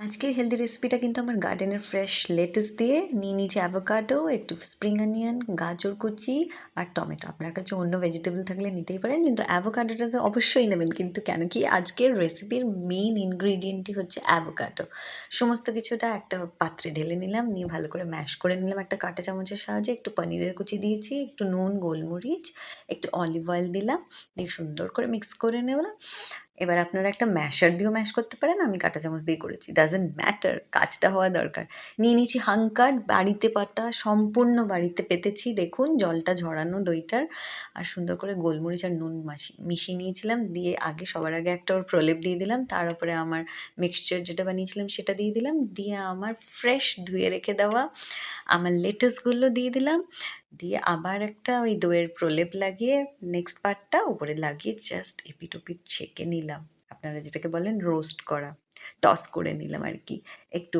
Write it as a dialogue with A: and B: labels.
A: আজকের হেলদি রেসিপিটা কিন্তু আমার গার্ডেনের ফ্রেশ লেটুস দিয়ে নিয়ে নিয়েছি অ্যাভোকাডো, একটু স্প্রিং অনিয়ন, গাজর কুচি আর টমেটো। আপনার কাছে অন্য ভেজিটেবল থাকলে নিতেই পারেন, কিন্তু অ্যাভোকাডোটা তো অবশ্যই নেবেন। কিন্তু কেন কি আজকের রেসিপির মেইন ইনগ্রিডিয়েন্টই হচ্ছে অ্যাভোকাডো। সমস্ত কিছুটা একটা পাত্রে ঢেলে নিলাম, নিয়ে ভালো করে ম্যাশ করে নিলাম একটা কাঁটা চামচের সাহায্যে। একটু পনিরের কুচি দিয়েছি, একটু নুন, গোলমরিচ, একটু অলিভ অয়েল দিলাম, দিয়ে সুন্দর করে মিক্স করে নিলাম। এবার আপনারা একটা ম্যাশার দিয়েও ম্যাশ করতে পারেন, আমি কাঁটা চামচ দিয়ে করেছি, ডাজন্ট ম্যাটার, কাজটা হওয়া দরকার। নিয়ে নিয়েছি হাঙ্কার, বাড়িতে পাতা, সম্পূর্ণ বাড়িতে পেতেছি, দেখুন জলটা ঝরানো দইটার। আর সুন্দর করে গোলমরিচ আর নুন মিশিয়ে নিয়েছিলাম, দিয়ে সবার আগে একটা ওর প্রলেপ দিয়ে দিলাম, তার উপরে আমার মিক্সচার যেটা বানিয়েছিলাম সেটা দিয়ে দিলাম, দিয়ে আমার ফ্রেশ ধুয়ে রেখে দেওয়া আমার লেটুসগুলো দিয়ে দিলাম, দিয়ে আবার একটা ওই দইয়ের প্রলেপ লাগিয়ে নেক্সট পার্টটা উপরে লাগিয়ে জাস্ট এপিট ওপিট ছেঁকে নিলাম। আপনারা যেটাকে বলেন রোস্ট করা, টস করে নিলাম আর কি। একটু